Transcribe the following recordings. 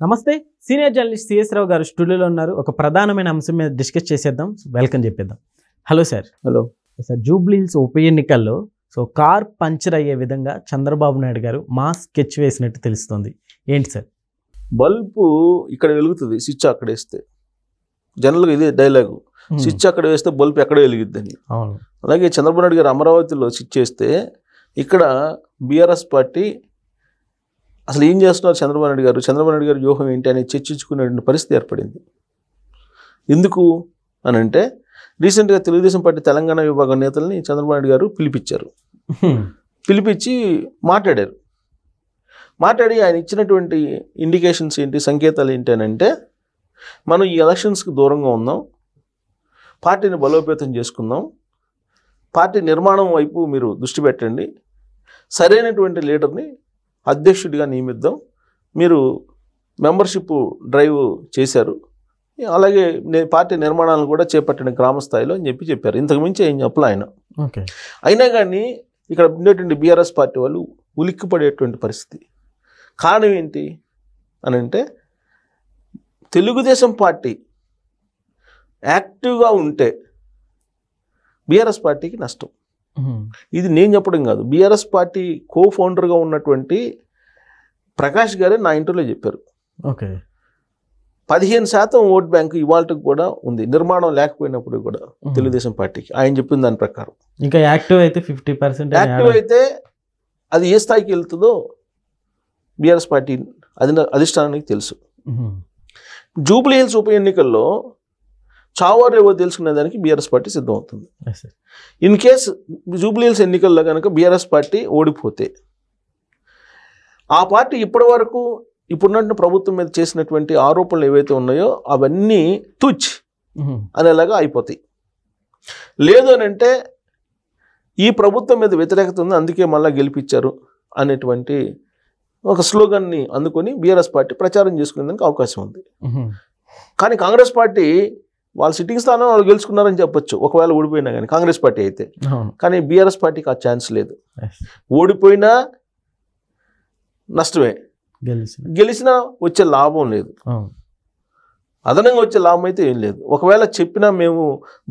నమస్తే senior journalist CS రావు గారు స్టూడియోలో ఉన్నారు. ఒక ప్రధానమైన అంశం మీద డిస్కస్ చేసేద్దాం. వెల్కమ్ చెప్పేద్దాం. Hello sir. Hello sir, Jubilee Hills ఉప ఎన్నికల్లో కార్ పంచర్ అయ్యే విధంగా చంద్రబాబు నాయుడు గారు మా స్కెచ్ వేసినట్టు తెలుస్తుంది. ఏంటి సార్? బల్బు ఇక్కడ వెలుగుతుంది, స్విచ్ అక్కడ వేస్తే. జనరల్గా ఇదే డైలాగు, స్విచ్ అక్కడ వేస్తే బల్బు ఎక్కడ వెలుగుద్దని. అవును. అలాగే చంద్రబాబు నాయుడు గారు అమరావతిలో స్విచ్ వేస్తే ఇక్కడ బీఆర్ఎస్ పార్టీ అసలు ఏం చేస్తున్నారు చంద్రబాబు నాయుడు గారు వ్యూహం ఏంటి అని చర్చించుకునే పరిస్థితి ఏర్పడింది. ఎందుకు అని అంటే రీసెంట్గా తెలుగుదేశం పార్టీ తెలంగాణ విభాగం నేతల్ని చంద్రబాబు నాయుడు గారు పిలిపించి మాట్లాడి ఆయన ఇచ్చినటువంటి ఇండికేషన్స్ ఏంటి, సంకేతాలు ఏంటి అని అంటే, మనం ఈ ఎలక్షన్స్కి దూరంగా ఉందాం, పార్టీని బలోపేతం చేసుకుందాం, పార్టీ నిర్మాణం వైపు మీరు దృష్టి పెట్టండి, సరైనటువంటి లీడర్ని అధ్యక్షుడిగా నియమిద్దాం, మీరు మెంబర్షిప్ డ్రైవ్ చేశారు, అలాగే పార్టీ నిర్మాణాలను కూడా చేపట్టిన గ్రామ స్థాయిలో అని చెప్పారు. ఇంతకుమించి ఏం చెప్పలే ఆయన. అయినా కానీ ఇక్కడ ఉండేటువంటి బీఆర్ఎస్ పార్టీ వాళ్ళు ఉలిక్కిపడేటువంటి పరిస్థితి. కారణం ఏంటి అని అంటే, తెలుగుదేశం పార్టీ యాక్టివ్గా ఉంటే బీఆర్ఎస్ పార్టీకి నష్టం. ఇది నేను చెప్పడం కాదు, బీఆర్ఎస్ పార్టీ కో ఫౌండర్గా ఉన్నటువంటి ప్రకాష్ గారే నా ఇంటర్వ్యూలో చెప్పారు. 15% ఓట్ బ్యాంకు ఇవాళకి కూడా ఉంది, నిర్మాణం లేకపోయినప్పుడు కూడా తెలుగుదేశం పార్టీకి. ఆయన చెప్పిన దాని ప్రకారం ఇంకా యాక్టివ్ అయితే 50%, యాక్టివ్ అయితే అది ఏ స్థాయికి వెళ్తుందో బీఆర్ఎస్ పార్టీ అధిష్టానానికి తెలుసు. జూబ్లీ హిల్స్ ఉప ఎన్నికల్లో చావారేవో తెలుసుకునే దానికి బీఆర్ఎస్ పార్టీ సిద్ధమవుతుంది. ఇన్ కేస్ జూబ్లీ హిల్స్ ఎన్నికల్లో కనుక బీఆర్ఎస్ పార్టీ ఓడిపోతే ఆ పార్టీ ఇప్పుడున్న ప్రభుత్వం మీద చేసినటువంటి ఆరోపణలు ఏవైతే ఉన్నాయో అవన్నీ తుచ్ అనేలాగా అయిపోతాయి. లేదు అని అంటే ఈ ప్రభుత్వం మీద వ్యతిరేకత ఉంది, అందుకే మళ్ళీ గెలిపించారు అనేటువంటి ఒక స్లోగన్ని అందుకొని బీఆర్ఎస్ పార్టీ ప్రచారం చేసుకునేందుకు అవకాశం ఉంది. కానీ కాంగ్రెస్ పార్టీ వాళ్ళ సిట్టింగ్ స్థానం వాళ్ళు గెలుచుకున్నారని చెప్పొచ్చు ఒకవేళ ఓడిపోయినా కానీ, కాంగ్రెస్ పార్టీ అయితే. కానీ బీఆర్ఎస్ పార్టీకి ఆ ఛాన్స్ లేదు. ఓడిపోయినా నష్టమే, గెలిచినా వచ్చే లాభం లేదు, అదనంగా వచ్చే లాభం అయితే ఏం లేదు. ఒకవేళ చెప్పినా మేము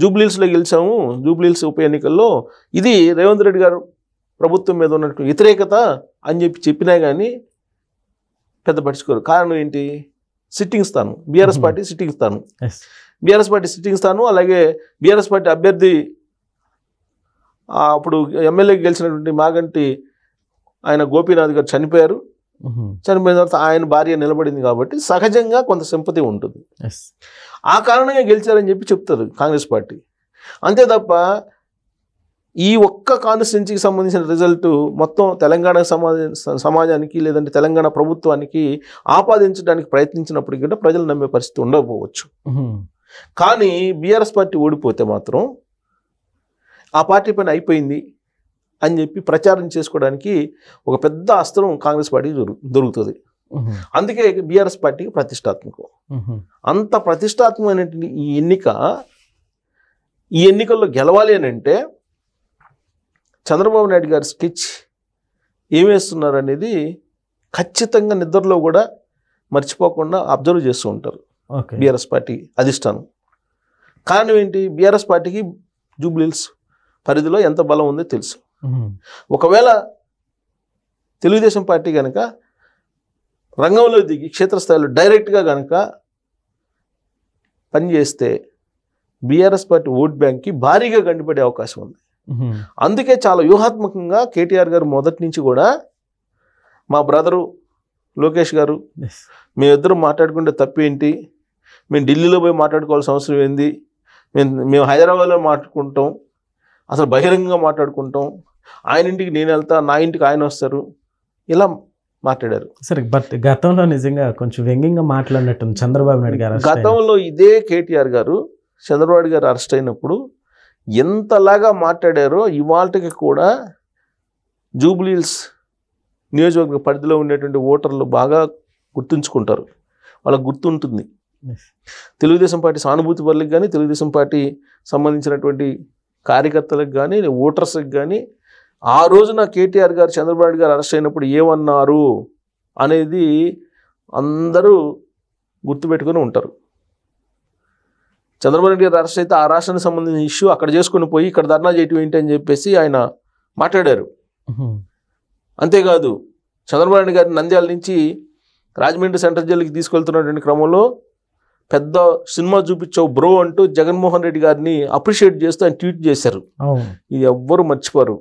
జూబ్లీ హిల్స్లో గెలిచాము, జూబ్లీ హిల్స్ ఉప ఎన్నికల్లో ఇది రేవంత్ రెడ్డి గారు ప్రభుత్వం మీద ఉన్నట్టు వ్యతిరేకత అని చెప్పినా కానీ పెద్ద పట్టించుకోరు. కారణం ఏంటి? సిట్టింగ్ స్థానం, బీఆర్ఎస్ పార్టీ సిట్టింగ్ స్థానం, అలాగే బీఆర్ఎస్ పార్టీ అభ్యర్థి అప్పుడు ఎమ్మెల్యేకి గెలిచినటువంటి మాగంటి ఆయన గోపీనాథ్ గారు చనిపోయిన తర్వాత ఆయన భార్య నిలబడింది కాబట్టి సహజంగా కొంత సింపతి ఉంటుంది. ఆ కారణంగా గెలిచారని చెప్తారు కాంగ్రెస్ పార్టీ. అంతే తప్ప ఈ ఒక్క కాన్స్టిట్యున్సీకి సంబంధించిన రిజల్ట్ మొత్తం తెలంగాణ సమాజానికి లేదంటే తెలంగాణ ప్రభుత్వానికి ఆపాదించడానికి ప్రయత్నించినప్పటికీ కూడా ప్రజలు నమ్మే పరిస్థితి ఉండకపోవచ్చు. కానీ బీఆర్ఎస్ పార్టీ ఓడిపోతే మాత్రం ఆ పార్టీ పైన అయిపోయింది అని చెప్పి ప్రచారం చేసుకోవడానికి ఒక పెద్ద అస్త్రం కాంగ్రెస్ పార్టీకి దొరుకుతుంది. అందుకే బీఆర్ఎస్ పార్టీకి ప్రతిష్టాత్మకం. అంత ప్రతిష్టాత్మకమైనటువంటి ఈ ఎన్నికల్లో గెలవాలి అని అంటే చంద్రబాబు నాయుడు గారి స్కెచ్ ఏమేస్తున్నారు అనేది ఖచ్చితంగా నిద్రలో కూడా మర్చిపోకుండా అబ్జర్వ్ చేస్తూ ఉంటారు బీఆర్ఎస్ పార్టీ అధిష్టానం. కారణం ఏంటి? బీఆర్ఎస్ పార్టీకి జూబ్లీ హిల్స్ పరిధిలో ఎంత బలం ఉందో తెలుసు. ఒకవేళ తెలుగుదేశం పార్టీ కనుక రంగంలో దిగి క్షేత్రస్థాయిలో డైరెక్ట్గా కనుక పనిచేస్తే బీఆర్ఎస్ పార్టీ ఓట్ బ్యాంక్కి భారీగా గండిపడే అవకాశం ఉంది. అందుకే చాలా వ్యూహాత్మకంగా కేటీఆర్ గారు మొదటి నుంచి కూడా మా బ్రదరు లోకేష్ గారు మేమిద్దరం మాట్లాడుకుంటే తప్పేంటి, మేము ఢిల్లీలో పోయి మాట్లాడుకోవాల్సిన అవసరం ఏంది, మేము హైదరాబాద్లో మాట్లాడుకుంటాం, అసలు బహిరంగంగా మాట్లాడుకుంటాం, ఆయన ఇంటికి నేను వెళ్తా, నా ఇంటికి ఆయన వస్తారు, ఇలా మాట్లాడారు. సరే, బట్ గతంలో నిజంగా కొంచెం వ్యంగ్యంగా మాట్లాడినట్టు చంద్రబాబు నాయుడు గారు. గతంలో ఇదే కేటీఆర్ గారు చంద్రబాబు గారు అరెస్ట్ అయినప్పుడు ఎంతలాగా మాట్లాడారో ఇవాళకి కూడా జూబ్లీ హిల్స్ నియోజకవర్గ పరిధిలో ఉండేటువంటి ఓటర్లు బాగా గుర్తుంచుకుంటారు, వాళ్ళకు గుర్తుంటుంది. తెలుగుదేశం పార్టీ సానుభూతి పరులకు కానీ, తెలుగుదేశం పార్టీ సంబంధించినటువంటి కార్యకర్తలకు కానీ, ఓటర్స్కి కానీ ఆ రోజున కేటీఆర్ గారు చంద్రబాబు గారు అరెస్ట్ అయినప్పుడు ఏమన్నారు అనేది అందరూ గుర్తుపెట్టుకొని ఉంటారు. చంద్రబాబు నాయుడు గారు అరెస్ట్ అయితే ఆ రాష్ట్రానికి సంబంధించిన ఇష్యూ అక్కడ చేసుకుని పోయి ఇక్కడ ధర్నా చేయటం ఏంటి అని చెప్పేసి ఆయన మాట్లాడారు. అంతేకాదు చంద్రబాబు నాయుడు గారిని నంద్యాల నుంచి రాజమండ్రి సెంట్రల్ జైలుకి తీసుకెళ్తున్నటువంటి క్రమంలో పెద్ద సినిమా చూపించావు బ్రో అంటూ జగన్మోహన్ రెడ్డి గారిని అప్రిషియేట్ చేస్తూ ఆయన ట్వీట్ చేశారు. ఇది ఎవ్వరు మర్చిపోరు.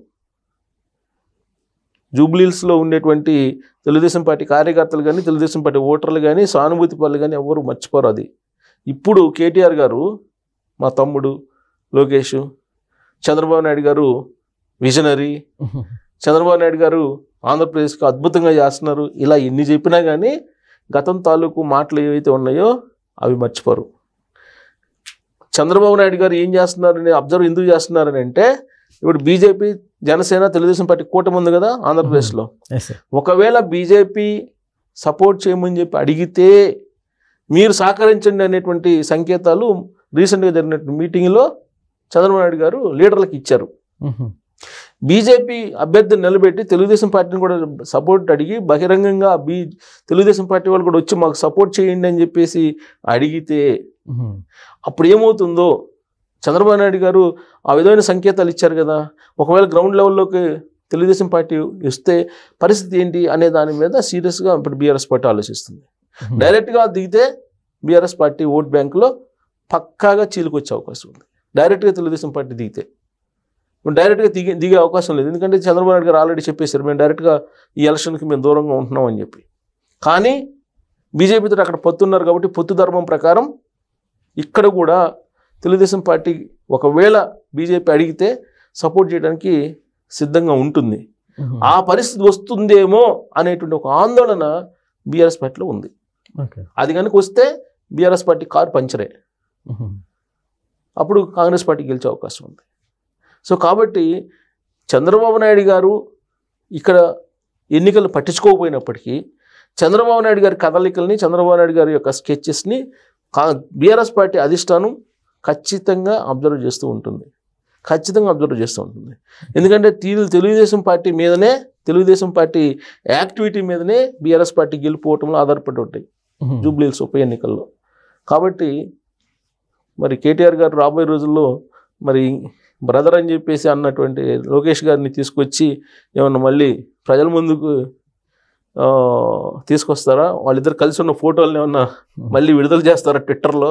జూబ్లీహిల్స్లో ఉండేటువంటి తెలుగుదేశం పార్టీ కార్యకర్తలు కానీ తెలుగుదేశం పార్టీ ఓటర్లు కానీ సానుభూతి పనులు కానీ ఎవ్వరు మర్చిపోరు అది. ఇప్పుడు కేటీఆర్ గారు మా తమ్ముడు లోకేష్, చంద్రబాబు నాయుడు గారు విజనరీ, చంద్రబాబు నాయుడు గారు ఆంధ్రప్రదేశ్కి అద్భుతంగా చేస్తున్నారు, ఇలా ఎన్ని చెప్పినా కానీ గతం తాలూకు మాటలు ఏవైతే ఉన్నాయో అవి మర్చిపోరు. చంద్రబాబు నాయుడు గారు ఏం చేస్తున్నారని అబ్జర్వ్ ఎందుకు చేస్తున్నారని అంటే, ఇప్పుడు బీజేపీ జనసేన తెలుగుదేశం పార్టీ కూటమి ఉంది కదా ఆంధ్రప్రదేశ్లో, ఒకవేళ బీజేపీ సపోర్ట్ చేయమని చెప్పి అడిగితే మీరు సహకరించండి అనేటువంటి సంకేతాలు రీసెంట్గా జరిగినటువంటి మీటింగ్లో చంద్రబాబు నాయుడు గారు లీడర్లకు ఇచ్చారు. బీజేపీ అభ్యర్థిని నిలబెట్టి తెలుగుదేశం పార్టీని కూడా సపోర్ట్ అడిగి బహిరంగంగా తెలుగుదేశం పార్టీ వాళ్ళు కూడా వచ్చి మాకు సపోర్ట్ చేయండి అని చెప్పేసి అడిగితే అప్పుడు ఏమవుతుందో, చంద్రబాబు నాయుడు గారు ఆ విధమైన సంకేతాలు ఇచ్చారు కదా, ఒకవేళ గ్రౌండ్ లెవెల్లోకి తెలుగుదేశం పార్టీ వస్తే పరిస్థితి ఏంటి అనే దాని మీద సీరియస్గా ఇప్పుడు బీఆర్ఎస్ పార్టీ ఆలోచిస్తుంది. డైరెక్ట్గా దిగితే బీఆర్ఎస్ పార్టీ ఓట్ బ్యాంకులో పక్కాగా చీలుకొచ్చే అవకాశం ఉంది. డైరెక్ట్గా తెలుగుదేశం పార్టీ దిగితే డైరెక్ట్గా దిగే అవకాశం లేదు. ఎందుకంటే చంద్రబాబు నాయుడు గారు ఆల్రెడీ చెప్పేశారు మేము డైరెక్ట్గా ఈ ఎలక్షన్కి మేము దూరంగా ఉంటున్నాం అని చెప్పి. కానీ బీజేపీతో అక్కడ పొత్తున్నారు కాబట్టి పొత్తు ధర్మం ప్రకారం ఇక్కడ కూడా తెలుగుదేశం పార్టీ ఒకవేళ బీజేపీ అడిగితే సపోర్ట్ చేయడానికి సిద్ధంగా ఉంటుంది. ఆ పరిస్థితి వస్తుందేమో అనేటువంటి ఒక ఆందోళన బీఆర్ఎస్ పార్టీలో ఉంది. అది కనుక వస్తే బీఆర్ఎస్ పార్టీ కారు పంచరే, అప్పుడు కాంగ్రెస్ పార్టీ గెలిచే అవకాశం ఉంది. సో కాబట్టి చంద్రబాబు నాయుడు గారు ఇక్కడ ఎన్నికలు పట్టించుకోకపోయినప్పటికీ చంద్రబాబు నాయుడు గారి కదలికల్ని, చంద్రబాబు నాయుడు గారి యొక్క స్కెచెస్ని బీఆర్ఎస్ పార్టీ అధిష్టానం ఖచ్చితంగా అబ్జర్వ్ చేస్తూ ఉంటుంది. ఎందుకంటే తెలుగుదేశం పార్టీ మీదనే, తెలుగుదేశం పార్టీ యాక్టివిటీ మీదనే బీఆర్ఎస్ పార్టీ గెలిపోవటంలో ఆధారపడి ఉంటాయి జూబ్లీహిల్స్ ఉప ఎన్నికల్లో. కాబట్టి మరి కేటీఆర్ గారు రాబోయే రోజుల్లో మరి బ్రదర్ అని చెప్పేసి అన్నటువంటి లోకేష్ గారిని తీసుకొచ్చి ఏమన్నా మళ్ళీ ప్రజల ముందుకు తీసుకొస్తారా, వాళ్ళిద్దరు కలిసి ఉన్న ఫోటోలను ఏమన్నా మళ్ళీ విడుదల చేస్తారా ట్విట్టర్లో,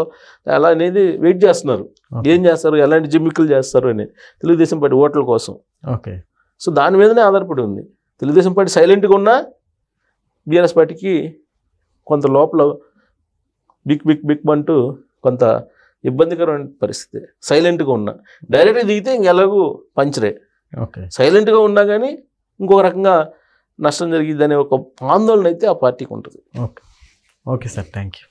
అలా అనేది వెయిట్ చేస్తున్నారు. ఏం చేస్తారు, ఎలాంటి జిమ్మిక్కులు చేస్తారు అని తెలుగుదేశం పార్టీ ఓట్ల కోసం. సో దాని మీదనే ఆధారపడి ఉంది. తెలుగుదేశం పార్టీ సైలెంట్గా ఉన్నా బీఆర్ఎస్ పార్టీకి కొంత లోపల బిక్ అంటూ కొంత ఇబ్బందికరమైన పరిస్థితి. సైలెంట్గా ఉన్నా, డైరెక్ట్గా దిగితే ఇంకెలాగూ పంచరే. సైలెంట్గా ఉన్నా కానీ ఇంకొక రకంగా నష్టం జరిగిద్ది అనే ఒక ఆందోళన అయితే ఆ పార్టీకి ఉంటుంది. Okay sir, thank you.